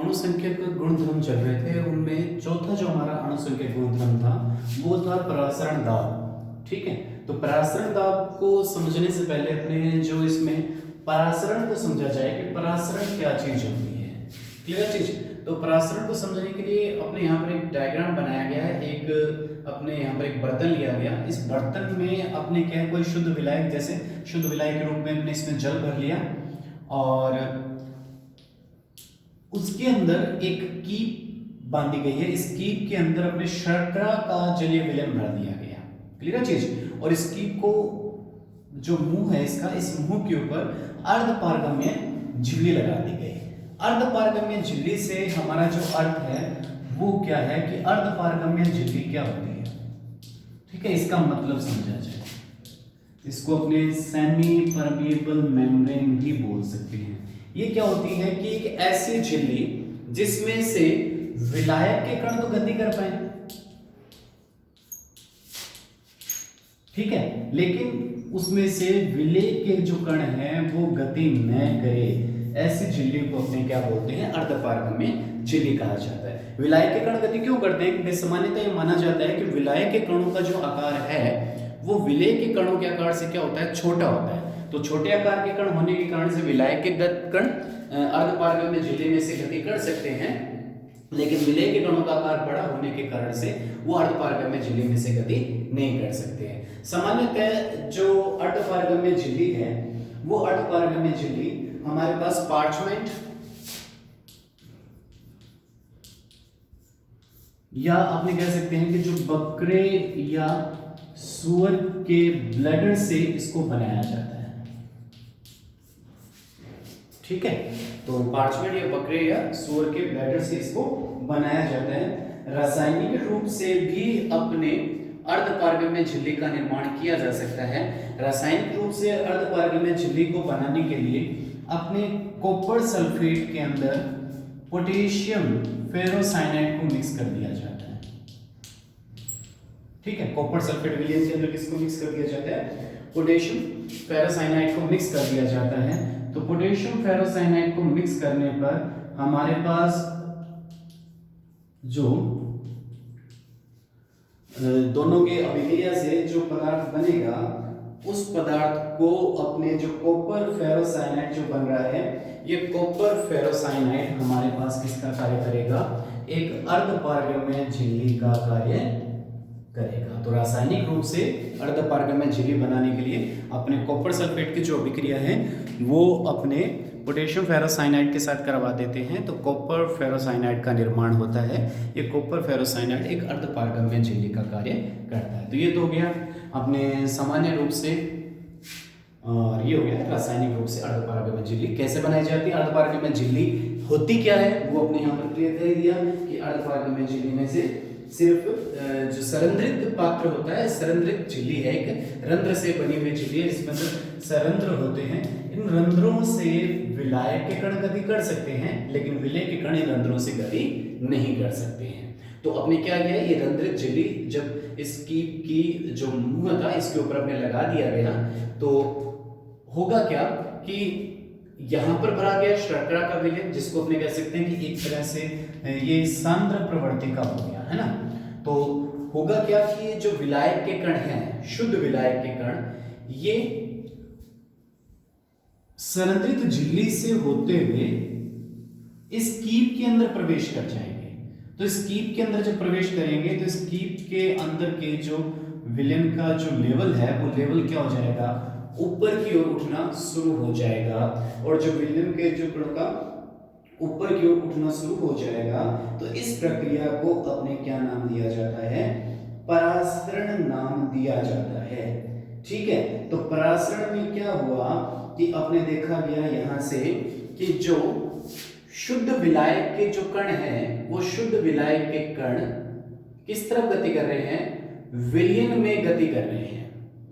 अणुसंख्यक गुणधर्म चल रहे थे, उनमें चौथा जो हमारा अणुसंख्यक गुणधर्म था वो था परासरण दाब। ठीक है, तो परासरण दाब को समझने से पहले अपने जो इसमें परासरण को समझा जाए कि परासरण क्या चीज होती है। क्लियर चीज। तो परासरण को समझने के लिए अपने यहाँ पर एक डायग्राम बनाया गया है। एक अपने यहाँ पर एक बर्तन लिया गया, इस बर्तन में अपने क्या है, कोई शुद्ध विलायक, जैसे शुद्ध विलायक के रूप में हमने इसमें जल भर लिया और उसके अंदर एक कीप बांधी गई है। इस कीप के अंदर अपने शर्करा का जलीय विलयन भर दिया गया। क्लियर चीज। और इस कीप को जो मुंह है इसका, इस मुंह के ऊपर अर्धपारगम्य झिल्ली लगा दी गई। अर्धपारगम्य झिल्ली से हमारा जो अर्थ है वो क्या है कि अर्धपारगम्य झिल्ली क्या होती है। ठीक है, इसका मतलब समझा जाए, इसको अपने सेमी परमिएबल मेम्ब्रेन भी बोल सकते हैं। ये क्या होती है कि एक ऐसी झिल्ली जिसमें से विलायक के कण तो गति कर पाए, ठीक है, लेकिन उसमें से विलेय के जो कण हैं वो गति न करे, ऐसी झिल्ली को अपने क्या बोलते हैं, अर्धपारगम्य झिल्ली कहा जाता है। विलायक के कण गति क्यों करते हैं, क्योंकि सामान्यतः ये माना जाता है कि विलायक के कणों का जो आकार है वो विलेय के कणों के आकार से क्या होता है, छोटा होता है। तो छोटे आकार के कण होने के कारण से विलायक के कण अर्धपारगम्य झिल्ली में से गति कर सकते हैं, लेकिन विलेय के कणों का आकार बड़ा होने के कारण से वो अर्धपारगम्य झिल्ली में से गति नहीं कर सकते हैं। सामान्यतः जो अर्धपारगम्य झिल्ली है वो अर्धपारगम्य झिल्ली हमारे पास पार्चमेंट या आपने कह सकते हैं कि जो बकरे या सूअर के ब्लडर से इसको बनाया जाता है। ठीक है, तो पार्चमेंट या बकरे या सूअर के ब्लडर से इसको बनाया जाता है। रासायनिक रूप से भी अपने अर्धपारगम्य झिल्ली का निर्माण किया जा सकता है। रासायनिक रूप से अर्धपारगम्य झिल्ली को बनाने के लिए अपने कॉपर सल्फेट के अंदर पोटेशियम फेरोसाइनाइड को मिक्स कर दिया जाता है। ठीक है, कॉपर सल्फेट विलयन के अंदर किसको मिक्स कर दिया जाता है, पोटेशियम फेरोसाइनाइड को मिक्स कर दिया जाता है। तो पोटेशियम फेरोसाइनाइड को मिक्स करने पर हमारे पास जो दोनों के अभिक्रिया से जो पदार्थ बनेगा उस पदार्थ को अपने जो कॉपर फेरोसाइनाइड जो बन रहा है, ये कॉपर फेरोसाइनाइड हमारे पास किसका कार्य करेगा, एक अर्धपारगम्य झिल्ली का कार्य करेगा। तो रासायनिक रूप से अर्धपारगम्य झिल्ली बनाने के लिए अपने कॉपर सल्फेट की जो अभिक्रिया है वो अपने पोटेशियम फेरोसाइनाइड के साथ करवा देते हैं, तो कॉपर फेरोसाइनाइड का निर्माण होता है। ये कॉपर फेरोसाइनाइड एक अर्धपारगम्य झिल्ली का कार्य करता है। तो ये तो हो गया अपने सामान्य रूप से, और ये हो गया रासायनिक रूप से अर्धपारगम्य झिल्ली कैसे बनाई जाती है। अर्धपारगम्य झिल्ली होती क्या है वो अपने यहाँ पर क्लियर कर दिया कि अर्धपारगम्य झिल्ली में से सिर्फ जो सरंध्रित पात्र होता है, सरंध्रित झिल्ली है, एक रंध्र से बनी हुई झिल्ली है जिसमें सरंध्र होते हैं। इन रंध्रों से विलायक के कण गति कर सकते हैं, लेकिन विलेय के कण इन रंध्रों से गति नहीं कर सकते हैं। तो अपने क्या किया, ये रंध्रित झिल्ली जब इसकी की जो मुंह था इसके ऊपर अपने लगा दिया गया तो होगा क्या कि यहां पर भरा गया शर्करा का विलयन, जिसको अपने कह सकते हैं कि एक तरह से ये सांद्र प्रवृत्ति का हो गया है ना। तो होगा क्या कि जो विलायक के कण हैं, शुद्ध विलायक के कण, ये सरंध्रित झिल्ली से होते हुए इस कीप के अंदर प्रवेश कर जाएंगे। तो इस कीप के अंदर जब प्रवेश करेंगे तो इस कीप के अंदर के जो विलयन का जो लेवल है वो लेवल क्या हो जाएगा, ऊपर की ओर उठना शुरू हो जाएगा। और जो विलयन के जो कणों का ऊपर की ओर उठना शुरू हो जाएगा तो इस प्रक्रिया को अपने क्या नाम दिया जाता है, परासरण नाम दिया जाता है। ठीक है, तो परासरण में क्या हुआ कि अपने देखा गया यहां से कि जो शुद्ध विलायक के जो कण हैं वो शुद्ध विलायक के कण किस तरफ गति कर रहे हैं, विलयन में गति कर रहे हैं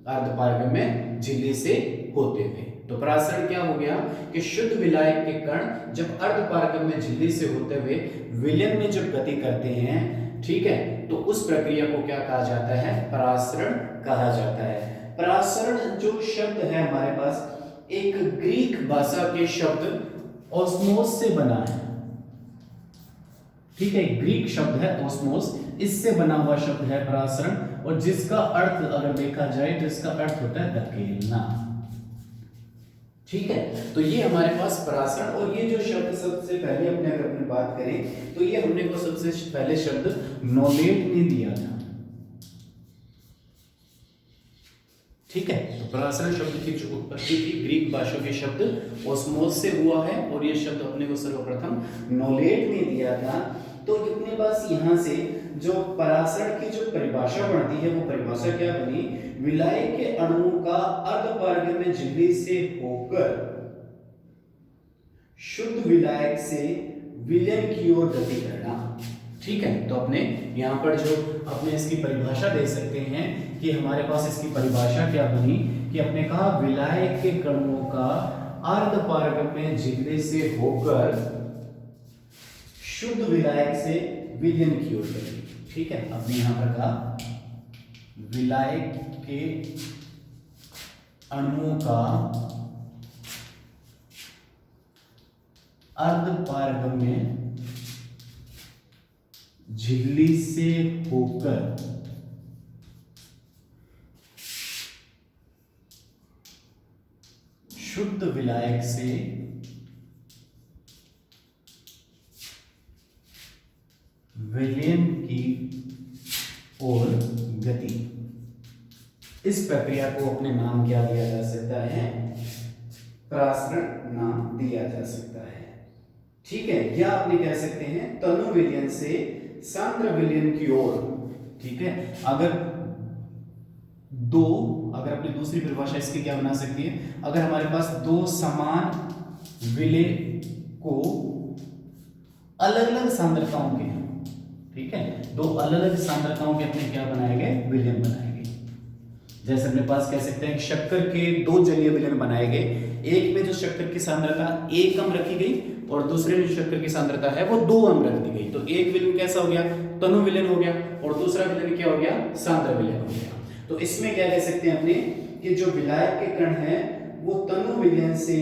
अर्धपारगम्य झिल्ली से होते हुए। तो परासरण क्या हो गया कि शुद्ध विलायक के कण जब अर्धपारगम्य झिल्ली से होते हुए विलयन में जब गति करते हैं, ठीक है, तो उस प्रक्रिया को क्या कहा जाता है, परासरण कहा जाता है। परासरण जो शब्द है हमारे पास एक ग्रीक भाषा के शब्द ऑस्मोस से बना है। ठीक है, ग्रीक शब्द है ओस्मोस, इससे बना हुआ शब्द है परासरण, और जिसका अर्थ अगर देखा जाए तो इसका अर्थ होता है धकेलना। ठीक है, तो ये हमारे पास परासरण, और ये जो शब्द सबसे पहले अपने अगर अपनी बात करें तो ये हमने को सबसे पहले शब्द नोलेट ने दिया था। ठीक है, तो परासरण शब्द की जो उत्पत्ति थी ग्रीक भाषा के शब्द ओस्मोस से हुआ है, और ये शब्द अपने को सर्वप्रथम नोलेट ने दिया था। तो अपने पास यहाँ से जो परासरण की जो परिभाषा बनती है, वो परिभाषा क्या बनी, विलाय के अणुओं का अर्धपारगम्य में झिल्ली से होकर शुद्ध विलायक से विलयन की ओर गति करना। ठीक है, तो अपने यहाँ पर जो अपने इसकी परिभाषा दे सकते हैं कि हमारे पास इसकी परिभाषा क्या बनी कि अपने कहा विलायक के कणों का अर्धपारगम्य झिल्ली से होकर शुद्ध विलायक से विलयन की ओर गति। ठीक है, अपने यहाँ पर कहा विलायक के अणुओं का अर्धपारगम्य झिल्ली से होकर शुद्ध विलायक से विलयन की ओर गति। इस प्रक्रिया को अपने नाम क्या दिया जा सकता है, परासरण नाम दिया जा सकता है। ठीक है, या आपने कह सकते हैं तनु विलयन से सांद्र विलयन की ओर। ठीक है, अगर अपनी दूसरी परिभाषा इसकी क्या बना सकती है, अगर हमारे पास दो समान विलय को अलग अलग सांद्रताओं के हैं, ठीक है, दो अलग अलग सांद्रताओं के अपने क्या बनाए गए, विलयन बनाए गए। जैसे अपने पास कह सकते हैं शक्कर के दो जलीय विलयन बनाए गए, एक में जो शक्कर की सांद्रता 1 कम रखी गई और दूसरे में जो शक्कर की सांद्रता है वो 2 कम रख दी गई। तो एक विलयन कैसा हो गया, तनु विलयन हो गया, और दूसरा विलयन क्या हो गया, सांद्र विलयन हो गया। तो इसमें क्या कह सकते हैं अपने कि जो विलायक के कण है वो तनु विलयन से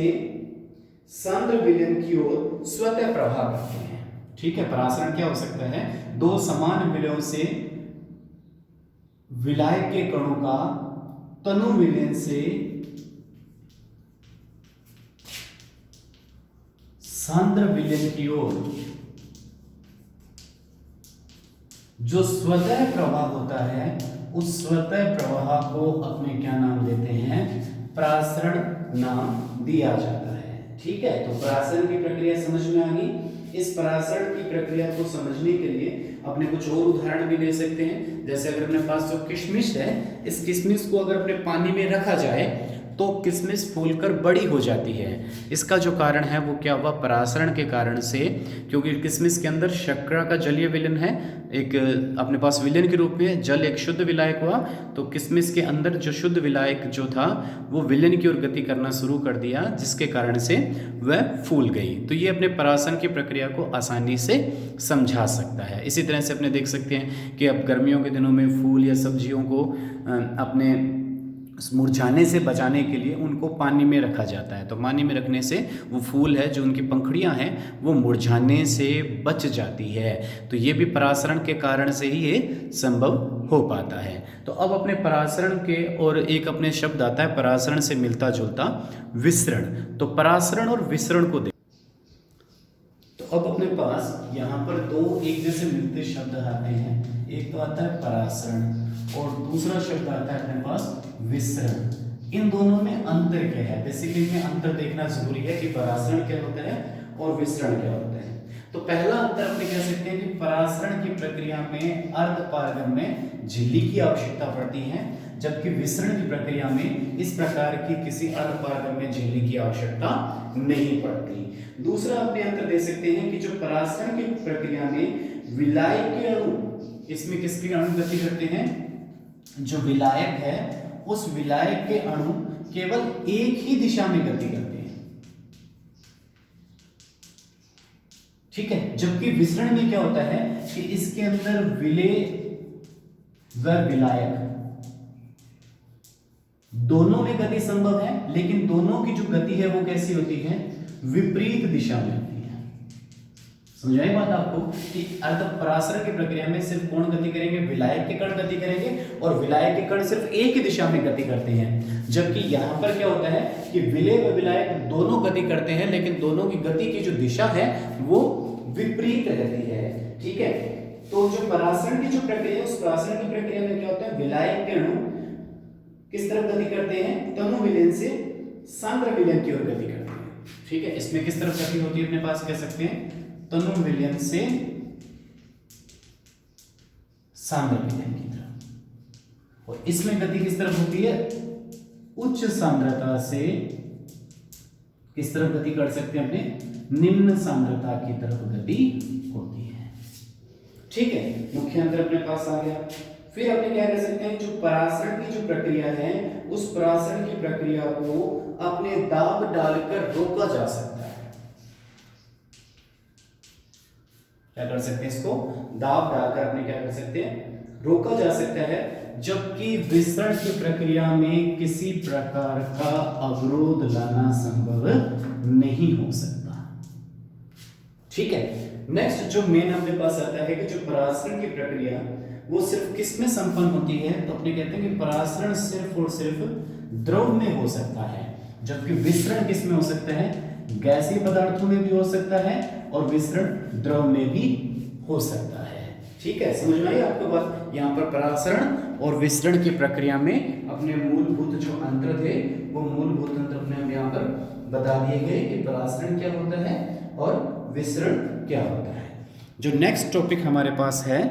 सांद्र विलयन की ओर स्वतः प्रवाह करते हैं। ठीक है, परासरण क्या हो सकता है, दो समान विलयों से विलायक के कणों का तनु विलयन से सांद्र विलयन की ओर जो स्वतः प्रवाह होता है, उस स्वतः प्रवाह को अपने क्या नाम देते हैं, परासरण नाम दिया जाता है। ठीक है, तो परासरण की प्रक्रिया समझ में आ गई। इस परासरण की प्रक्रिया को समझने के लिए अपने कुछ और उदाहरण भी ले सकते हैं। जैसे अगर अपने पास जो किशमिश है, इस किशमिश को अगर अपने पानी में रखा जाए तो किशमिश फूलकर बड़ी हो जाती है। इसका जो कारण है वो क्या हुआ, परासरण के कारण से, क्योंकि किशमिश के अंदर शर्करा का जलीय विलयन है, एक अपने पास विलयन के रूप में जल एक शुद्ध विलायक हुआ, तो किशमिश के अंदर जो शुद्ध विलायक जो था वो विलयन की ओर गति करना शुरू कर दिया, जिसके कारण से वह फूल गई। तो ये अपने परासरण की प्रक्रिया को आसानी से समझा सकता है। इसी तरह से अपने देख सकते हैं कि अब गर्मियों के दिनों में फूल या सब्जियों को अपने मुरझाने से बचाने के लिए उनको पानी में रखा जाता है। तो पानी में रखने से वो फूल है जो उनकी पंखुड़ियां हैं वो मुरझाने से बच जाती है। तो ये भी परासरण के कारण से ही ये संभव हो पाता है। तो अब अपने परासरण के और एक अपने शब्द आता है परासरण से मिलता जुलता विसरण। तो परासरण और विसरण को तो अब अपने पास यहाँ पर दो एक जैसे मिलते शब्द आते हैं। एक तो आता है परासरण और दूसरा शब्द आता है अपने पास विसरण। इन दोनों में अंतर क्या है, बेसिकली में अंतर देखना जरूरी है कि परासरण क्या होता है और विसरण क्या होता है। तो पहला अंतर अपने कह सकते हैं कि परासरण की प्रक्रिया में अर्धपारगम्य झिल्ली की आवश्यकता पड़ती है, जबकि विसरण की प्रक्रिया में इस प्रकार की किसी अर्धपारगम्य झिल्ली की आवश्यकता नहीं पड़ती। दूसरा अपने अंतर दे सकते हैं कि जो परासरण की प्रक्रिया में विलायक के अणु, इसमें किसकी अणु गति करते हैं, जो विलायक है उस विलायक के अणु केवल एक ही दिशा में गति करते हैं। ठीक है, जबकि विसरण में क्या होता है कि इसके अंदर विलेय व विलायक दोनों में गति संभव है, लेकिन दोनों की जो गति है वो कैसी होती है, विपरीत दिशा में होती है। समझ आई बात आपको कि अर्धपरासरण की प्रक्रिया में सिर्फ कौन गति करेंगे, विलायक के कण गति करेंगे, और विलायक के कण सिर्फ एक ही दिशा में गति करते हैं। जबकि यहाँ पर क्या होता है कि विलेय व विलायक दोनों गति करते हैं, लेकिन दोनों की गति की जो दिशा है वो विपरीत रहती है। ठीक है, तो जो परासरण की जो प्रक्रिया है, उस परासरण की प्रक्रिया में क्या होता है, विलायक के अणु किस तरफ गति करते हैं, तनु विलयन से सांद्र विलयन की ओर गति करते हैं। ठीक है, इसमें किस तरफ गति होती है अपने पास, कह सकते हैं तनु विलयन से सांद्र विलयन की तरफ। और इसमें गति किस तरफ होती है, उच्च सांद्रता से किस तरफ गति कर सकते हैं, अपने निम्न सांद्रता की तरफ गति होती है। ठीक है, मुख्य अंतर अपने पास आ गया। फिर अपने क्या कर सकते हैं, जो परासरण की जो प्रक्रिया है, उस परासरण की प्रक्रिया को अपने दाब डालकर रोका जा सकता है। क्या कर सकते हैं, इसको दाब डालकर अपने क्या कर सकते हैं, रोका जा सकता है। जबकि विसरण की प्रक्रिया में किसी प्रकार का अवरोध लाना संभव नहीं हो सकता। ठीक है, नेक्स्ट जो मेन अपने पास आता है कि जो परासरण की प्रक्रिया वो सिर्फ किस में संपन्न होती है, तो अपने कहते हैं कि परासरण सिर्फ और सिर्फ द्रव में हो सकता है, जबकि विसरण किस में हो सकता है, गैसीय पदार्थों में भी हो सकता है और विसरण द्रव में भी हो सकता है। ठीक है, समझ में आई आपको बात। यहाँ पर परासरण और विसरण की प्रक्रिया में अपने मूलभूत जो अंतर थे वो मूलभूत अंतर अपने हम यहाँ पर बता दिए गए कि परासरण क्या होता है और विसरण क्या होता है। जो नेक्स्ट टॉपिक हमारे पास है,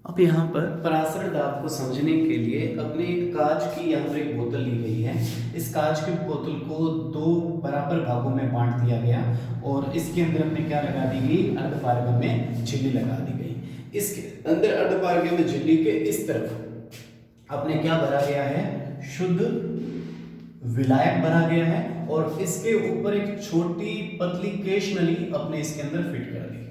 अब यहाँ पर परासरण दाब को समझने के लिए अपने कांच की यहाँ पर एक बोतल ली गई है। इस कांच की बोतल को दो बराबर भागों में बांट दिया गया और इसके अंदर अपने क्या लगा दी गई, अर्धपारगम्य में झिल्ली लगा दी गई। इसके अंदर अर्धपारगम्य में झिल्ली के इस तरफ अपने क्या भरा गया है, शुद्ध विलायक भरा गया है और इसके ऊपर एक छोटी पतली केश नली अपने इसके अंदर फिट कर दी।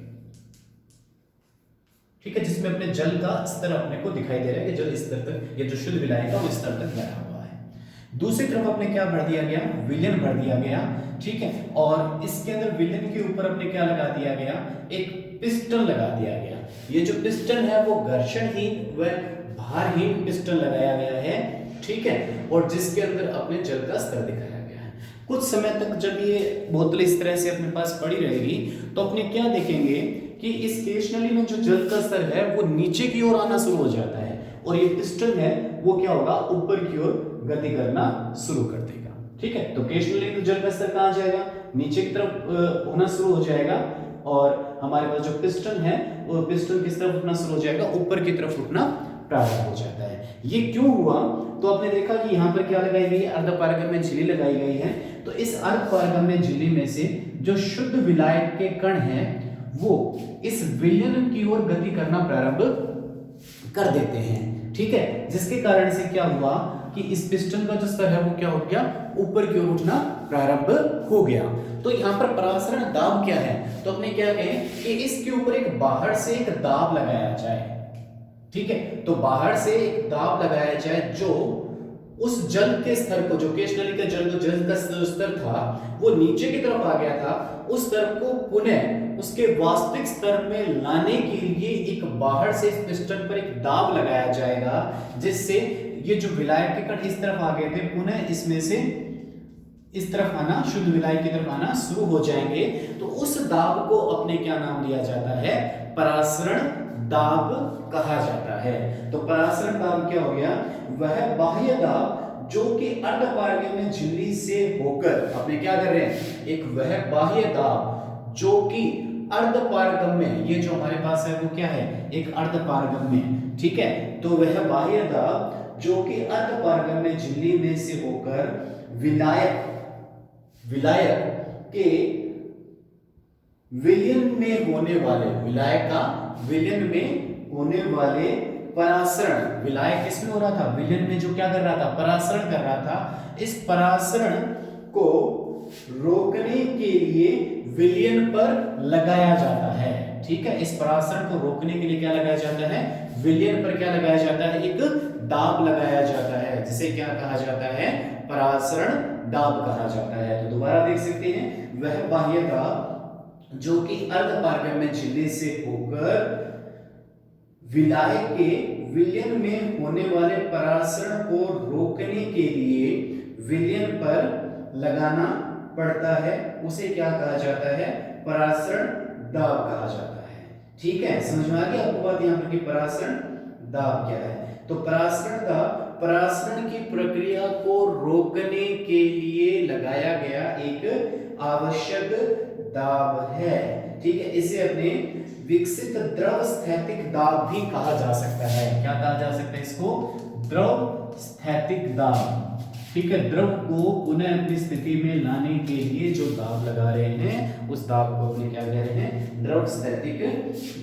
ठीक है, जिसमें अपने जल का स्तर अपने को दिखाई दे रहा है कि जल इस स्तर तक, ये जो शुद्ध विलायक है वो इस स्तर तक भरा हुआ है। दूसरी तरफ अपने क्या भर दिया गया, विलयन भर दिया गया। ठीक है, और इसके अंदर विलयन के ऊपर अपने क्या लगा दिया गया, एक पिस्टन लगा दिया गया। ये जो पिस्टन है वो घर्षणहीन व भारहीन पिस्टन लगाया गया है। ठीक है, और जिसके अंदर अपने जल का स्तर दिखाया गया है। कुछ समय तक जब ये बोतल इस तरह से अपने पास पड़ी रहेगी तो अपने क्या देखेंगे कि इस केश नली में जो जल का स्तर है वो नीचे की ओर आना शुरू हो जाता है और ये पिस्टन है वो क्या होगा, ऊपर की ओर गति करना शुरू कर देगा। ठीक है, तो केश नली में जल का स्तर कहाँ जाएगा, नीचे की तरफ होना शुरू हो जाएगा और हमारे पास जो पिस्टन है वो पिस्टन किस तरफ उठना शुरू हो जाएगा, ऊपर की तरफ उठना प्रारंभ हो जाता है। ये क्यों हुआ, तो आपने देखा कि यहाँ पर क्या लगाई गई है, अर्धपारगम्य झिल्ली लगाई गई है। तो इस अर्धपारगम्य झिल्ली में से जो शुद्ध विलायक के कण हैं वो इस विलयन की ओर गति करना प्रारंभ कर देते हैं। ठीक है, जिसके कारण से क्या हुआ कि इस पिस्टन का जो स्तर है वो क्या हो गया, ऊपर की ओर उठना प्रारंभ हो गया। तो यहाँ पर परासरण दाब क्या है, तो अपने क्या कहें कि इसके ऊपर एक बाहर से एक दाब लगाया जाए। ठीक है, तो बाहर से एक दाब लगाया जाए जो उस जल के स्तर को, जो केश नली का जल का स्तर था वो नीचे की तरफ आ गया था, उस स्तर को पुनः उसके वास्तविक स्तर में लाने के लिए एक बाहर से इस पिस्टन पर एक दाब लगाया जाएगा, जिससे ये जो विलायक के कण इस तरफ आ गए थे पुनः इसमें से इस तरफ आना, शुद्ध विलायक की तरफ आना शुरू हो जाएंगे। तो उस दाब को अपने क्या नाम दिया जाता है, परासरण दाब कहा जाता है। तो परासरण दाब क्या हो गया, वह बाह्य दाब जो कि अर्धपारगम्य झिल्ली से होकर अपने क्या कर रहे हैं, एक वह बाह्य दाब जो कि अर्धपारगम्य, ये जो हमारे पास है वो क्या है, एक अर्धपारगम्य। ठीक है, तो वह बाह्य दाब जो कि अर्धपारगम्य झिल्ली में से होकर विलायक के विलयन में होने वाले, विलायक का विलयन में होने वाले परासरण, विलायक किसमें हो रहा था, विलयन में जो क्या कर रहा था, परासरण कर रहा था, इस परासरण को रोकने के लिए विलयन पर लगाया जाता है। ठीक है, इस परासरण को रोकने के लिए क्या लगाया जाता है, विलयन पर क्या लगाया जाता है, एक दाब लगाया जाता है, जिसे क्या कहा जाता है, परासरण दाब कहा जाता है। तो दोबारा देख सकते हैं, वह बाह्य दाब जो कि अर्धपारगम्य झिल्ली से होकर विलाय के विलयन में होने वाले परासरण को रोकने के लिए विलयन पर लगाना पड़ता है, उसे क्या कहा जाता है? परासरण दाब कहा जाता है। ठीक है, समझ में आ गई आपको बात यहाँ पर कि परासरण दाब क्या है? तो परासरण दाब परासरण की प्रक्रिया को रोकने के लिए लगाया गया एक आवश्यक दाब है। ठीक है, इसे अपने विकसित द्रव स्थैतिक दाब भी कहा जा सकता है। क्या कहा जा सकता है इसको? द्रव स्थैतिक दाब। ठीक है, द्रव को पुनः अपनी स्थिति में लाने के लिए जो दाब लगा रहे हैं उस दाब को अपने क्या कह रहे हैं? द्रव स्थैतिक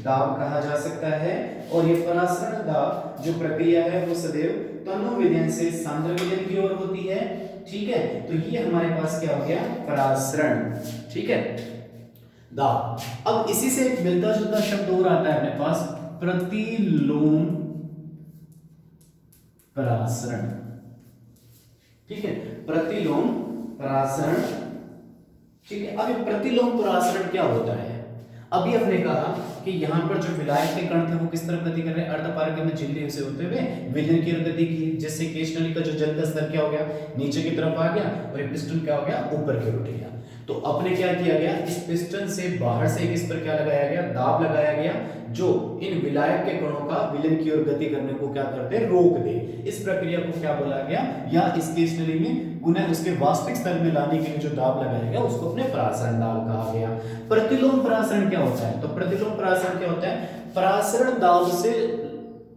दाब कहा जा सकता है। और ये परासरण दाब जो प्रक्रिया है वो सदैव तनु विलयन से सांद्र विलयन की ओर होती है। ठीक है, तो ये हमारे पास क्या हो गया? परासरण। ठीक है, दाब। अब इसी से एक मिलता जुलता शब्द और आता है अपने पास, प्रतिलोम परासरण। ठीक है, प्रतिलोम परासरण। ठीक है, अब ये प्रतिलोम परासरण क्या होता है? अभी हमने कहा कि यहाँ पर जो विलायक के कण थे वो किस तरफ गति कर रहे हैं? अर्धपारगम्य झिल्ली से होते हुए विलयन की ओर गति की, जिससे केश नली का जो जल का स्तर क्या हो गया? नीचे की तरफ आ गया और ये पिस्टन क्या हो गया? ऊपर की ओर उठ गया। तो अपने क्या किया गया? इस पिस्टन से बाहर से इस पर क्या लगाया गया? दाब लगाया गया, जो इन विलायक के कणों का विलयन की ओर गति करने को क्या करते? रोक दे। इस प्रक्रिया को क्या बोला गया? या इस केश नली में पुनः उसके वास्तविक स्तर में लाने के लिए जो दाब लगाया गया उसको अपने परासरण दाब कहा गया। प्रतिलोम परासरण क्या होता है? तो प्रतिलोम परासरण क्या होता है? परासरण दाब से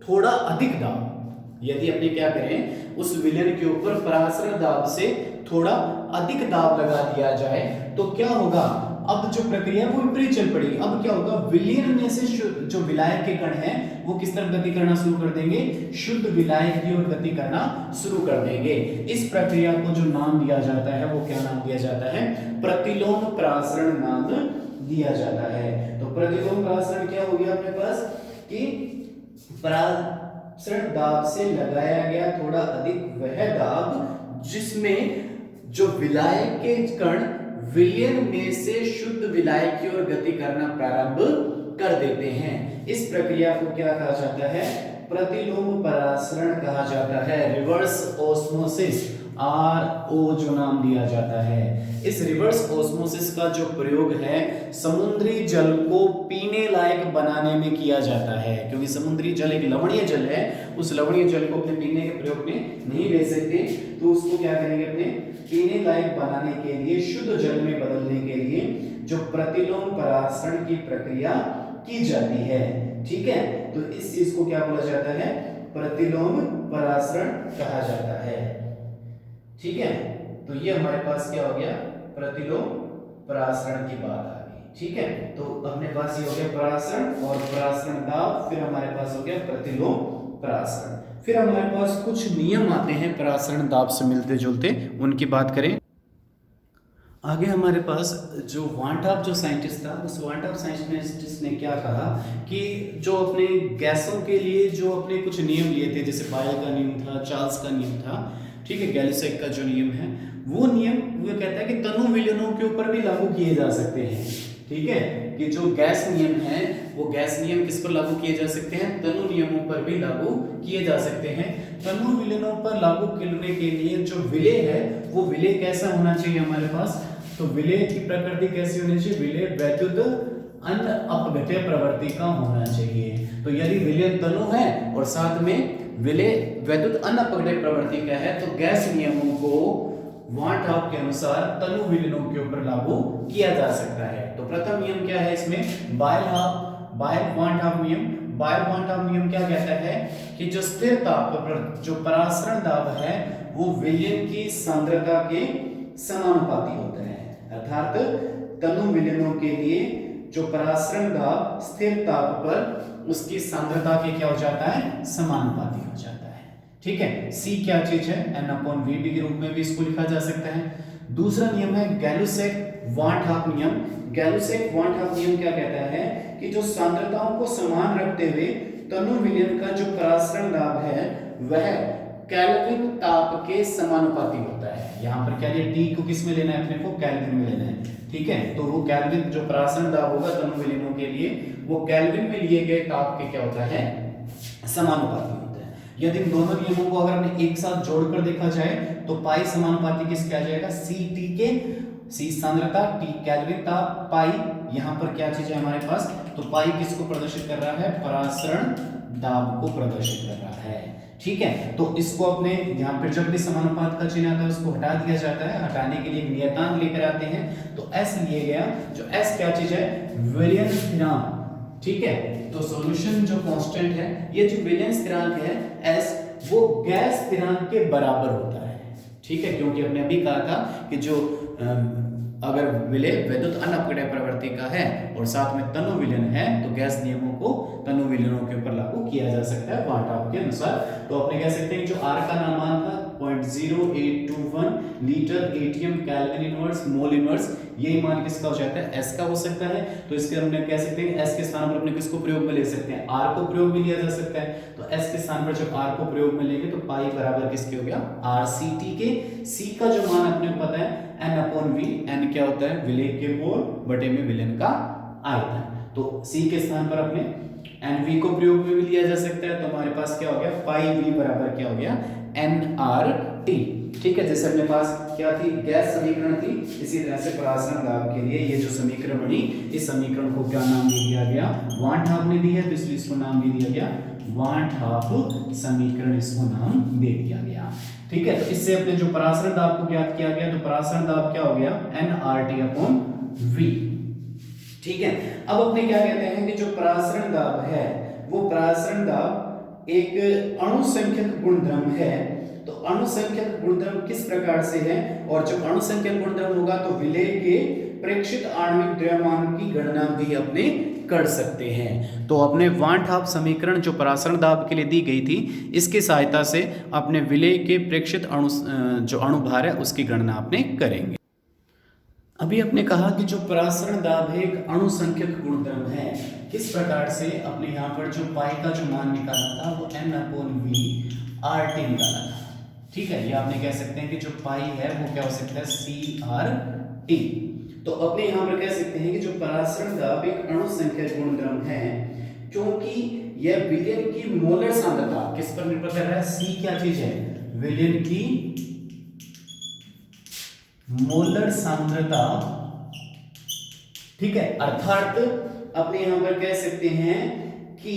थोड़ा अधिक दाब, यदि अपने क्या करें उस विलयन के ऊपर परासरण दाब से थोड़ा अधिक दाब लगा दिया जाए तो क्या होगा? अब जो प्रक्रिया वो विपरीत चल पड़ेगी। अब क्या होगा? विलयन में से जो विलायक के कण हैं वो किस तरफ गति करना शुरू कर देंगे? शुद्ध विलायक की ओर गति करना शुरू कर देंगे। इस प्रक्रिया को जो नाम दिया जाता है वो क्या नाम दिया जाता है? प्रतिलोम परासरण नाम दिया जाता है। तो प्रतिलोम परासरण क्या हो गया अपने पास कि परासरण दाब से लगाया गया थोड़ा अधिक वह दाब जिसमें जो विलायक के कण विलयन में से शुद्ध विलायक की ओर गति करना प्रारंभ कर देते हैं। इस प्रक्रिया को क्या कहा जाता है? प्रतिलोम परासरण कहा जाता है। रिवर्स ऑस्मोसिस, RO जो नाम दिया जाता है। इस रिवर्स ऑस्मोसिस का जो प्रयोग है समुद्री जल को पीने लायक बनाने में किया जाता है, क्योंकि समुद्री जल एक लवणीय जल है, उस लवणीय जल को अपने पीने के प्रयोग में नहीं ले सकते, तो उसको क्या करेंगे? अपने पीने लायक बनाने के लिए, शुद्ध जल में बदलने के लिए जो प्रतिलोम परासरण की प्रक्रिया की जाती है। ठीक है, तो इस चीज को क्या बोला जाता है? प्रतिलोम परासरण कहा जाता है। ठीक है, तो ये हमारे पास क्या हो गया? प्रतिलोम परासरण की बात आ गई। ठीक है, तो अपने पास ये हो गया परासरण और परासरण दाब, फिर हमारे पास हो गया प्रतिलोम परासरण। फिर हमारे पास कुछ नियम आते हैं परासरण दाब से मिलते जुलते, उनकी बात करें। आगे हमारे पास जो वांटाप जो साइंटिस्ट था, उस वांटाप साइंटिस्ट ने क्या कहा कि जो अपने गैसों के लिए जो अपने कुछ नियम लिए थे, जैसे बायल का नियम था, चार्ल्स का नियम था, ठीक है, गैलिसेक का जो नियम है, वो नियम वो कहता है कि तनु विलयनों के ऊपर भी लागू किए जा सकते हैं। ठीक है, कि जो गैस नियम है वो गैस नियम किस पर लागू किए जा सकते हैं? तनु नियमों पर भी लागू किए जा सकते हैं। तनु विलयनों पर लागू करने के लिए जो विलय है वो विलय कैसा होना चाहिए हमारे पास? तो विलय की प्रकृति कैसी होनी चाहिए? विलय वैद्युत अन्य अपघट्य प्रवृत्ति का होना चाहिए। तो यदि विलयन तनु है और साथ में विलय वैद्युत अन्य अपघट्य प्रवृत्ति का है तो गैस नियमों को वांटाप के अनुसार तनु विलयनों के ऊपर लागू किया जा सकता है। तो प्रथम नियम क्या है इसमें? बायल वांटाप नियम। बायल वांटाप नियम क्या कहता है कि जो स्थिर ताप पर जो परासरण दाब है वो विलयन की सांद्रता के समानुपाती होता है। अर्थात तनु विलयनों के लिए जो परासरण दाब स्थिर ताप पर उसकी सांद्रता के क्या हो जाता है? समानुपाती हो जाता है। ठीक है, C क्या चीज है? N/V के रूप में भी इसको लिखा जा सकता है। दूसरा नियम है गैलुसेक-वांटाप नियम। गैलुसेक-वांटाप नियम क्या कहता है कि जो सांद्रताओं को समान रखते हुए तनु विलयन का जो परासरण दाब है वह केल्विन ताप के समानुपाती होता है। यहाँ पर क्या लिया, टी को किस में लेना है अपने को, केल्विन में लेना है, ठीक है। तो वो केल्विन जो परासरण दाब होगा तनु विलीनों के लिए वो केल्विन में लिए गए ताप के क्या होता है, समानुपाती होता है। यदि इन दोनों नियमों को अगर हमने एक साथ जोड़कर देखा जाए तो पाई समानुपाती किसके आ जाएगा, सी टी के, सी सांद्रता, टी केल्विन ताप, पाई यहाँ पर क्या चीज है हमारे पास, तो पाई किसको प्रदर्शित कर रहा है, परासरण दाब को प्रदर्शित कर रहा है, ठीक है। तो इसको अपने यहाँ पर जब भी समानुपात का चिन्ह आता है उसको हटा दिया जाता है, हटाने के लिए एक नियतांक लेकर आते हैं, तो एस लिए गया, जो एस क्या चीज है, विलयन स्थिरांक, ठीक है। तो सॉल्यूशन जो कांस्टेंट है, ये जो विलयन स्थिरांक है एस, वो गैस स्थिरांक के बराबर होता है, ठीक है, क्योंकि हमने अभी कहा था कि जो अगर विलय विद्युत अनअपघटय प्रवृत्ति का है और साथ में तनु विलयन है तो गैस नियमों को तनु विलयनों के ऊपर लागू किया जा सकता है वार्टाप के अनुसार। तो अपने कह सकते हैं जो आर का नामान था 0.0821 litre ATM kelvin inverse mole inverse, यही मान किसका हो जाता है, एस का हो सकता है। तो इसके हमने कह सकते हैं एस के स्थान पर अपने किसको प्रयोग में ले सकते हैं, आर को प्रयोग में लिया जा सकता है। तो एस के स्थान पर जब आर को प्रयोग में लेंगे तो पाई बराबर किसके हो गया, आर सी टी के। सी का जो मान अपने को पता है एन अपॉन वी, एन क्या होता है, विलय के मोल बटे में विलयन का आयतन। तो सी के स्थान पर अपने एन वी को प्रयोग में भी लिया जा सकता है, तो हमारे पास क्या हो गया, पाई वी बराबर क्या हो गया, एन आर टी, ठीक है। जैसे अपने पास क्या थी, गैस समीकरण थी, इसी तरह से परासरण दाब के लिए ये जो समीकरण बनी, इस समीकरण को क्या नाम दे दिया गया, वांट हाफ ने दी है तो इसलिए इसको नाम दे दिया गया वांट हाफ समीकरण, इसको नाम दे दिया गया, ठीक है। तो इससे अपने जो परासरण दाब को ज्ञात किया गया, तो परासरण दाब क्या हो गया, N R T upon V, ठीक है। अब अपने क्या कहते हैं कि जो परासरण दाब है वो परासरण दाब एक अणुसंख्यक गुणधर्म है। तो अणुसंख्यक गुणधर्म किस प्रकार से है, और जब अणुसंख्यक गुणधर्म होगा तो विलय के प्रेक्षित आणविक द्रव्यमान की गणना भी अपने कर सकते हैं। तो अपने वांट हाफ समीकरण जो परासरण दाब के लिए दी गई थी, इसकी सहायता से अपने विलय के प्रेक्षित जो अणुभार है उसकी गणना अपने करेंगे। अभी अपने कहा कि जो परासरण दाब है एक अणुसंख्यक गुणधर्म है। किस प्रकार से, अपने यहाँ पर जो पाई का जो मान निकाला था वो N upon V R T निकाला था, ठीक है। ये आपने कह सकते हैं कि जो पाई है वो क्या हो सकता है, सी आर टी। तो अपने यहाँ पर कह सकते हैं कि जो परासरण दाब एक अणुसंख्यक गुणधर्म है, क्योंकि यह विलयन की मोलर सांद्रता किस पर निर्भर कर रहा है, सी क्या चीज है, विलयन की मोलर सांद्रता, ठीक है। अर्थात अपने यहां पर कह सकते हैं कि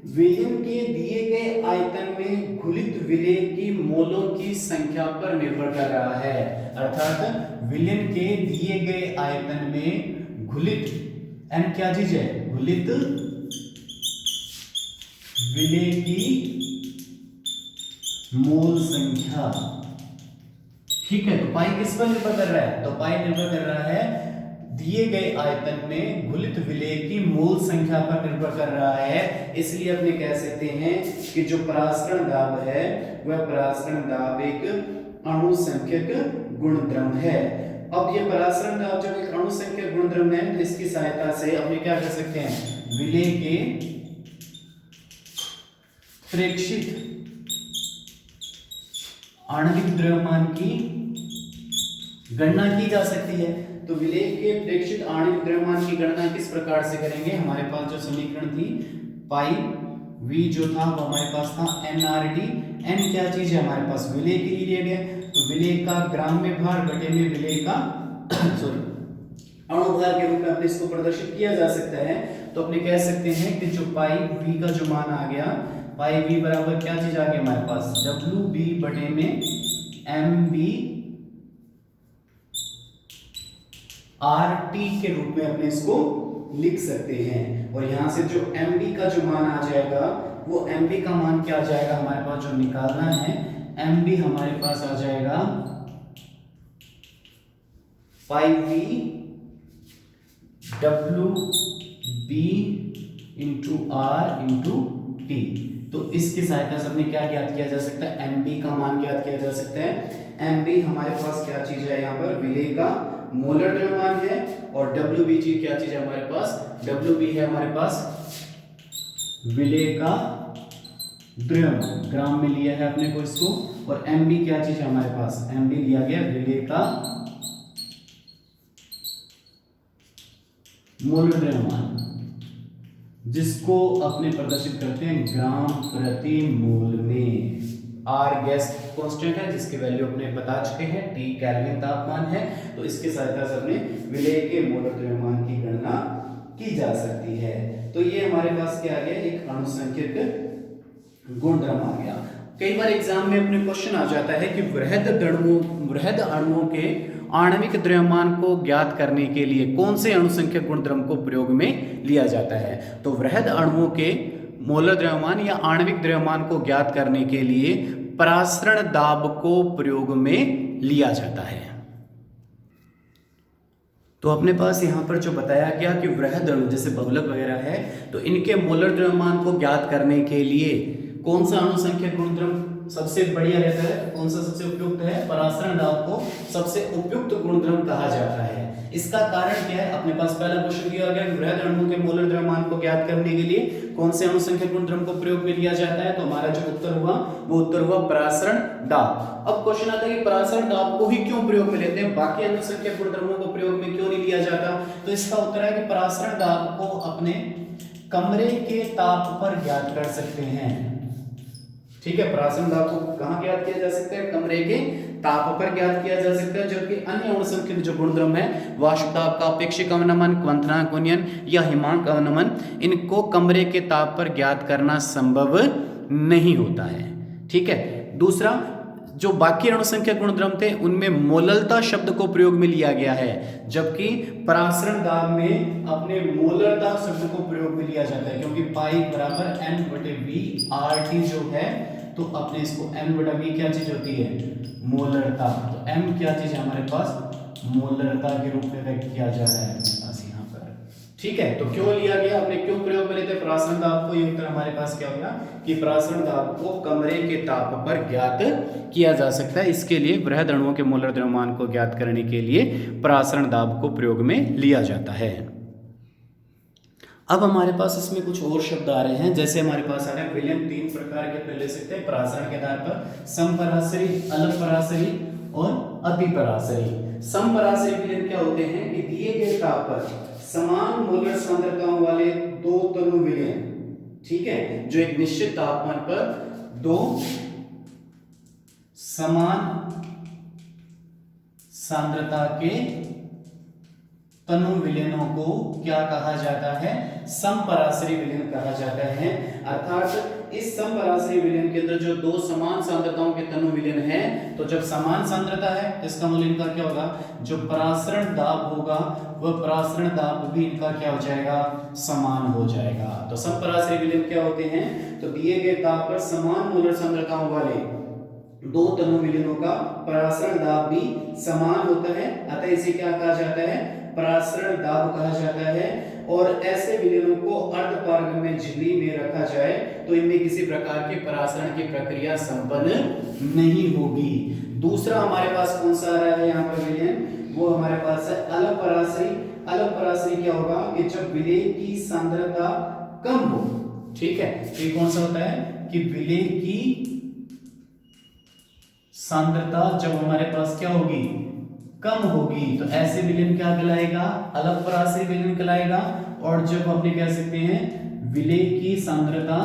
विलयन के दिए गए आयतन में घुलित विलय की मोलों की संख्या पर निर्भर कर रहा है। अर्थात विलयन के दिए गए आयतन में घुलित, एन क्या चीज है, घुलित विलय की मोल संख्या, ठीक है। तो पाई किस पर निर्भर कर रहा है, तो पाई निर्भर कर रहा है दिए गए आयतन में घुलित विलय की मोल संख्या पर निर्भर कर रहा है। इसलिए अपने कह सकते हैं कि जो परासरण दाब है वह परासरण दाब एक अणुसंख्यक गुणधर्म है। अब ये परासरण दाब जब एक अणुसंख्यक गुणधर्म है तो इसकी सहायता से अपने क्या कर सकते हैं, विलय के प्रेक्षित आणविक द्रव्यमान की गणना की जा सकती है। तो विलय के प्रेक्षित आणविक द्रव्यमान की गणना किस प्रकार से करेंगे, हमारे पास जो समीकरण थी पाई वी जो था वो हमारे पास था एन आर टी। एन क्या चीज है, हमारे पास विलय के लिए लिया गया, तो विलय का ग्राम में भार बटे में विलय का सॉरी अणुभार के रूप में अपने इसको प्रदर्शित किया जा सकता है। तो अपने कह सकते हैं कि जो पाई वी का जो मान आ गया, पाई वी बराबर क्या चीज आ गया हमारे पास, डब्ल्यू बी बटे में एम बी आर टी के रूप में अपने इसको लिख सकते हैं। और यहां से जो एम बी का जो मान आ जाएगा वो एम बी का मान क्या आ जाएगा, हमारे पास जो निकालना है एम बी हमारे पास आ जाएगा पाई V W B into R into T. तो इसकी सहायता से हमने क्या ज्ञात किया जा सकता है, एम बी का मान ज्ञात किया जा सकता है। एम बी हमारे पास क्या चीज है, यहाँ पर विलय का मोलर द्रव्यमान है, और डब्ल्यू बी जी क्या चीज है हमारे पास, डब्ल्यू बी है हमारे पास विलय का द्रव्यमान, ग्राम में लिया है अपने को इसको, और एमबी क्या चीज है हमारे पास, एमबी लिया गया विलेय का मोल द्रव्यमान, जिसको अपने प्रदर्शित करते हैं ग्राम प्रति मोल में। आर गैस कांस्टेंट है जिसकी वैल्यू अपने बता चुके हैं, टी केल्विन तापमान है, तो इसके सहायता से अपने विलेय के मोल द्रव्यमान की गणना की जा सकती है। तो ये हमारे पास क्या आ गया, एक अणुसंख्यक गुणधर्म आ गया। कई बार एग्जाम में अपने क्वेश्चन आ जाता है कि वृहद अणुओं के आणविक द्रव्यमान को ज्ञात करने के लिए कौन से अणुसंख्यक गुणधर्म को प्रयोग में लिया जाता है। तो वृहद अणुओं के मोलर द्रव्यमान या आणविक द्रव्यमान को ज्ञात करने के लिए परासरण दाब को प्रयोग में लिया जाता है। तो अपने पास यहाँ पर जो बताया गया कि वृहद अणु जैसे बहुलक वगैरह है, तो इनके मोलर द्रव्यमान को ज्ञात करने के लिए कौन सा अणुसंख्यक गुणधर्म सबसे बढ़िया रहता है, कौन सा सबसे उपयुक्त है, परासरण दाब को सबसे उपयुक्त गुणधर्म कहा जाता है। इसका कारण क्या है, अपने पास पहला क्वेश्चन दिया गया वृहद अणुओं के मोलर द्रव्यमान को ज्ञात करने के लिए कौन से अणुसंख्यक गुणधर्म को प्रयोग में लिया जाता है, तो हमारा जो उत्तर हुआ वो उत्तर हुआ परासरण दाब। अब क्वेश्चन आता है कि परासरण दाब को ही क्यों प्रयोग में लेते हैं, बाकी अणुसंख्यक गुणधर्मों को प्रयोग में क्यों नहीं लिया जाता। तो इसका उत्तर है कि परासरण दाब को अपने कमरे के ताप पर ज्ञात कर सकते हैं। ठीक है, परासरण दाब को कहां ज्ञात किया जा सकता है, कमरे के ताप पर ज्ञात किया जा सकता है। जबकि अन्य अणुसंख्यक जो गुणधर्म है, वाष्प दाब का अपेक्षिक अवनमन, क्वथनांक गुणन या हिमांक अवनमन, इनको कमरे के ताप पर ज्ञात करना संभव नहीं होता है। ठीक है, दूसरा जो बाकी अणुसंख्यक गुणधर्म थे उनमें मोललता शब्द को प्रयोग में लिया गया है, जबकि परासरण दाब में अपने मोलरता शब्द को प्रयोग में लिया जाता है, क्योंकि पाई बराबर n/v RT जो है, तो अपने इसको m/v क्या चीज होती है, मोलरता। तो m क्या चीज है हमारे पास, मोलरता के रूप में व्यक्त किया जा रहा है पास यहाँ पर। ठीक है, तो क्यों लिया गया, अपने क्यों प्रयोग में लेते हैं परासरण दाब को, ये उत्तर हमारे पास क्या होगा कि परासरण दाब को कमरे के ताप पर ज्ञात किया जा सकता है। इसके लिए वृहद अणुओं के मोलर द्रव्यमान को ज्ञात करने के लिए परासरण दाब को प्रयोग में लिया जाता है। अब हमारे पास इसमें कुछ और शब्द आ रहे हैं, जैसे हमारे पास आ रहे हैं विलयन 3 प्रकार के ले सकते हैं परासरण के आधार पर, समपरासरी, अलपरासरी और अतिपरासरी। समपरासरी विलयन क्या होते हैं कि दिए गए ताप पर समान मोलर सांद्रताओं वाले दो तनु विलयन, ठीक है, जो एक निश्चित तापमान पर दो समान सांद्रता के तनु विलयनों को क्या कहा जाता है, समपरासरी विलयन कहा जाता है। अर्थात इस समपरासरी विलयन के अंदर जो दो समान सांद्रताओं के तनु विलयन है, तो जब समान सांद्रता है इसका मूल्य इनका क्या होगा, जो परासरण दाब होगा वह परासरण दाब भी इनका क्या हो जाएगा, समान हो जाएगा। तो समपरासरी विलयन क्या होते हैं, तो दिए गए ताप पर समान मोलर सांद्रताओं वाले दो तनु विलयनों का परासरण दाब भी समान होता है, अतः इसे क्या कहा जाता है, परासरण दाब कहा जाता है। और ऐसे विलयनों को अर्धपारगम्य झिल्ली में रखा जाए तो इनमें किसी प्रकार के परासरण की प्रक्रिया संपन्न नहीं होगी। दूसरा हमारे पास कौन सा आ रहा है यहाँ पर विलयन, वो हमारे पास है अलपरासरी। अलपरासरी क्या होगा कि जब विलेय की सांद्रता कम हो, ठीक है, तो ये कौन सा होता है कि विलेय की सांद्रता जब हमारे पास क्या होगी, कम होगी, तो ऐसे विलयन क्या कहलाएगा, अलपरासरी विलयन कहलाएगा। और जब अपने कह सकते हैं विलेय की सांद्रता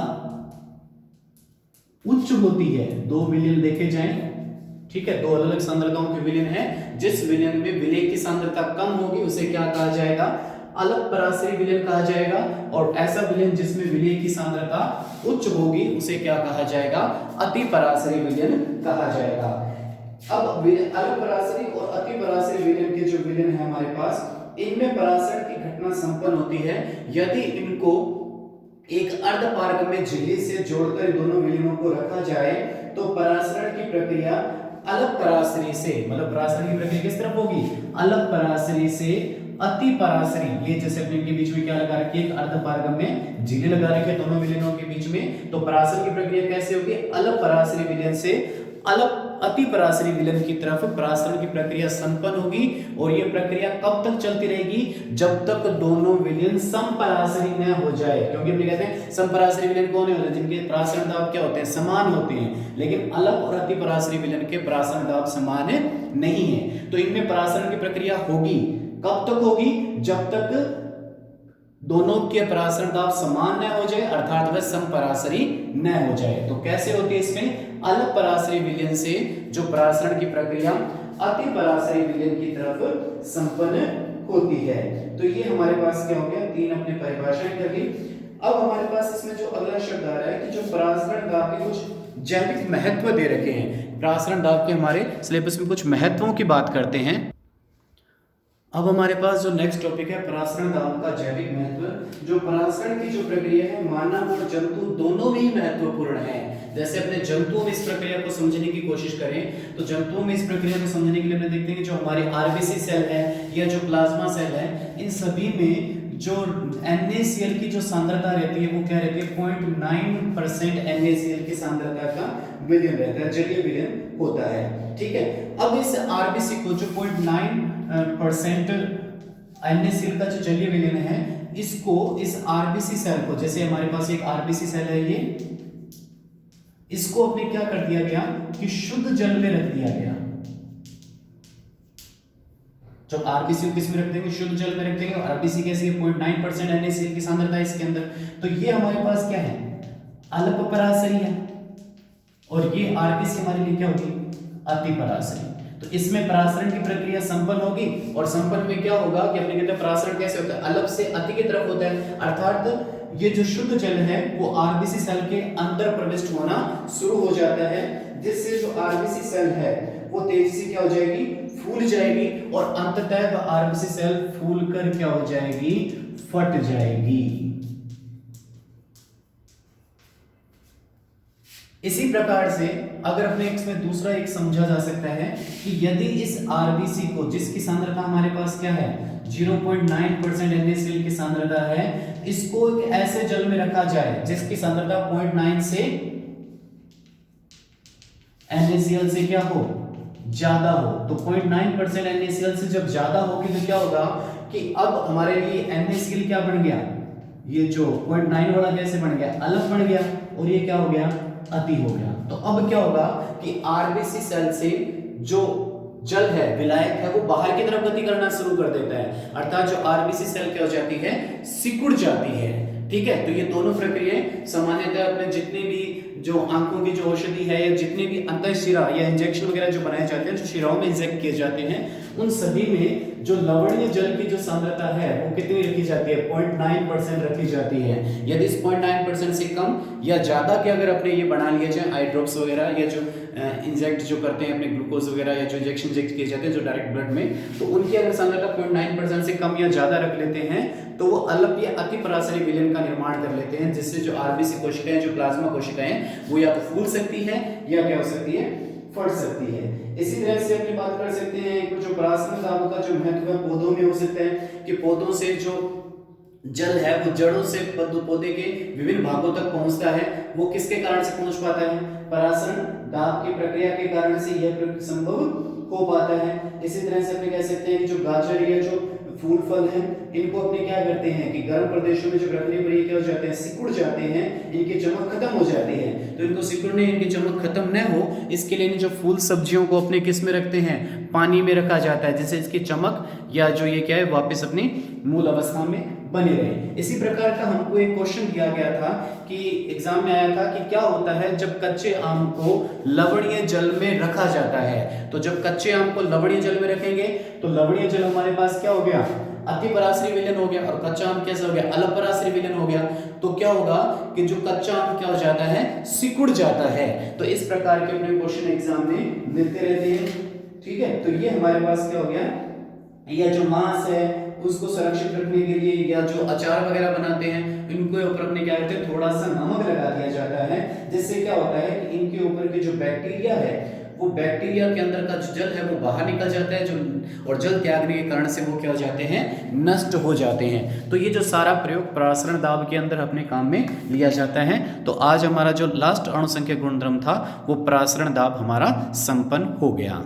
उच्च होती है, दो विलयन देखे जाएं, ठीक है, दो अलग अलग सांद्रताओं के विलयन है, जिस विलयन में विलेय की सांद्रता कम होगी उसे क्या कहा जाएगा, अलपरासरी विलयन कहा जाएगा। और ऐसा विलयन जिसमें विलेय की सांद्रता उच्च होगी उसे क्या कहा जाएगा, अतिपरासरी विलयन कहा जाएगा। अब अलपरासरी और अतिपरासरी विलयन के जो विलयन है हमारे पास, इनमें परासरण की घटना संपन्न होती है यदि इनको एक अर्धपारगम्य झिल्ली से जोड़कर दोनों विलयनों को रखा जाए तो परासरण की प्रक्रिया अलपरासरी से, मतलब परासरण की प्रक्रिया किस तरफ होगी, अलपरासरी से अतिपरासरी, ये जैसे अपने के बीच में क्या लगा रखी है, एक अर्धपारगम्य झिल्ली लगा रखी है दोनों विलयनों के बीच में, तो परासरण की प्रक्रिया कैसे होगी, अलपरासरी विलयन से अलप अति पराशरी विलयन की तरफ परासरण की प्रक्रिया संपन्न होगी और ये प्रक्रिया कब तक चलती रहेगी, जब तक दोनों विलयन समपराशरी न हो जाए। क्योंकि हम कहते हैं समपराशरी विलयन कौन होते हैं, जिनके परासरण दाब क्या होते हैं, समान होते हैं, लेकिन अलप और अति पराशरी विलयन के परासरण दाब समान नहीं है। तो इनमें परासरण की प्रक्रिया होगी, कब तक होगी, जब तक दोनों के परासरण दाब समान न हो जाए, अर्थात वह समपराशरी न हो जाए। तो कैसे होती है इसमें, अलप पराशरी विलयन से जो परासरण की प्रक्रिया अति पराशरी विलयन की तरफ संपन्न होती है। तो ये हमारे पास क्या हो गया, तीन अपने परिभाषाएं कर ली। अब हमारे पास इसमें जो अगला शब्द आ रहा है कि जो परासरण दाब के कुछ जैविक महत्व दे रखे हैं। परासरण दाब के हमारे सिलेबस में कुछ महत्वों की बात करते हैं। अब हमारे पास जो नेक्स्ट टॉपिक है परासरण दाब का जैविक महत्व। जो परासरण की जो प्रक्रिया है मानव और जंतु दोनों में ही महत्वपूर्ण है। जैसे अपने जंतुओं में इस प्रक्रिया को समझने की कोशिश करें तो जंतुओं में इस प्रक्रिया को समझने के लिए हम देखते हैं कि जो हमारे आरबीसी सेल है या जो प्लाज्मा सेल है, इन सभी में जो NaCl की जो सांद्रता रहती है वो क्या रहती है, 0.9% NaCl की सांद्रता का विलयन रहता है, जलीय विलयन होता है। ठीक है, अब इस आरबीसी को जो 0.9% NaCl का जो जलीय विलयन है, इसको इस आरबीसी सेल को, जैसे हमारे पास एक आरबीसी सेल है ये, इसको अपने क्या कर दिया गया कि शुद्ध जल में रख दिया गया। जब आरबीसी को किस में रख देंगे, शुद्ध जल में रख देंगे। और आरबीसी कैसी है, 0.9% NaCl की सांद्रता है इसके अंदर। तो ये हमारे पास क्या है, अल्प पराशरी है, और ये आरबीसी हमारे लिए क्या होगी, अति पराशरी। तो इसमें परासरण की प्रक्रिया संपन्न होगी, और संपन्न में क्या होगा कि अपने कहते हैं परासरण कैसे होता है, अल्प से अति की तरफ होता है, अर्थात ये जो शुद्ध जल है वो आरबीसी सेल के अंदर प्रविष्ट होना शुरू हो जाता है, जिससे जो आरबीसी सेल है वो तेजी से क्या हो जाएगी, फूल जाएगी, और अंततः वह आरबीसी सेल फूल कर क्या हो जाएगी, फट जाएगी। इसी प्रकार से अगर अपने इसमें दूसरा एक समझा जा सकता है कि यदि इस आरबीसी को, जिसकी सांद्रता हमारे पास क्या है 0.9% NaCl की सांद्रता है, इसको एक ऐसे जल में रखा जाए जिसकी सांद्रता 0.9 से NaCl से क्या हो, ज्यादा हो। तो 0.9% NaCl से जब ज्यादा होगी तो क्या होगा कि अब हमारे लिए NaCl क्या बन गया, ये जो 0.9 वाला कैसे बन गया, अल्प बन गया, और ये क्या हो गया, अति हो गया। तो अब क्या होगा कि आरबीसी सेल से जो जल है, विलायक है, वो बाहर की तरफ गति करना शुरू कर देता है, अर्थात जो आरबीसी सेल क्या हो जाती है, सिकुड़ जाती है। ठीक है, तो ये दोनों प्रक्रियाएं सामान्यतः अपने जितने भी जो आंखों की जो औषधि है या जितने भी अंतःशिरा या इंजेक्शन वगैरह जो बनाए जाते हैं, जो शिराओं में इंजेक्ट किए जाते हैं, उन सभी में जो लवणीय जल की जो सांद्रता है वो कितनी रखी जाती है, 0.9% रखी जाती है। यदि इस 0.9% से कम या ज्यादा के अगर अपने ये बना लिए जाए आई ड्रॉप्स वगैरह, या जो इंजेक्ट जो करते हैं अपने ग्लूकोज वगैरह, या जो इंजेक्शन इंजेक्ट किए जाते हैं जो डायरेक्ट ब्लड में, तो उनकी अगर सांद्रता 0.9% से कम या ज्यादा रख लेते हैं तो वो अल्प या अति पराशरी विलयन का निर्माण कर लेते हैं, जिससे जो आरबीसी कोशिकाएं, जो प्लाज्मा कोशिकाएं, वो या तो फूल सकती है या क्या हो सकती है, फट सकती है। इसी तरह से अपनी बात कर सकते हैं जो परासरण दाब का जो महत्व है पौधों में हो सकता है कि पौधों से जो जल है वो जड़ों से पौधे के विभिन्न भागों तक पहुंचता है। वो किसके कारण से पहुंच पाता है, परासरण दाब की प्रक्रिया के कारण से यह संभव हो पाता है। इसी तरह से अपने कह सकते हैं कि जो गाजर या जो फूल फल हैं, इनको अपने क्या करते हैं कि गर्म प्रदेशों में जब रखने पर ये क्या हो जाते हैं, सिकुड़ जाते हैं, इनकी चमक खत्म हो जाती है। तो इनको सिकुड़ने, इनकी चमक खत्म न हो, इसके लिए जो फूल सब्जियों को अपने किस में रखते हैं, पानी में रखा जाता है, जिससे इसकी चमक या जो ये क्या है वापस अपनी मूल अवस्था में बने रहे। इसी प्रकार का हमको एक क्वेश्चन दिया गया था कि एग्जाम में आया था कि क्या होता है जब कच्चे आम को लवणीय जल में रखा जाता है। तो जब कच्चे आम को लवणीय जल में रखेंगे तो लवणीय जल हमारे पास क्या हो गया, अति पराशरी विलयन हो गया, और कच्चा आम कैसा हो गया, अल्प पराशरी विलयन हो गया। तो क्या होगा कि जो कच्चा आम क्या हो जाता है, सिकुड़ जाता है। तो इस प्रकार के अपने क्वेश्चन एग्जाम में मिलते रहते हैं। ठीक है, तो ये हमारे पास क्या हो गया, या जो मांस है उसको सुरक्षित रखने के लिए या जो अचार वगैरह बनाते हैं, इनके ऊपर अपने क्या करते हैं, थोड़ा सा नमक लगा दिया जाता है, जिससे क्या होता है कि इनके ऊपर के जो बैक्टीरिया है वो बैक्टीरिया के अंदर का जो जल है वो बाहर निकल जाता है, जो और जल त्यागने के कारण से वो क्या हो जाते हैं, नष्ट हो जाते हैं। तो ये जो सारा प्रयोग परासरण दाब के अंदर अपने काम में लिया जाता है। तो आज हमारा जो लास्ट अणुसंख्यक गुणधर्म था वो परासरण दाब हमारा संपन्न हो गया।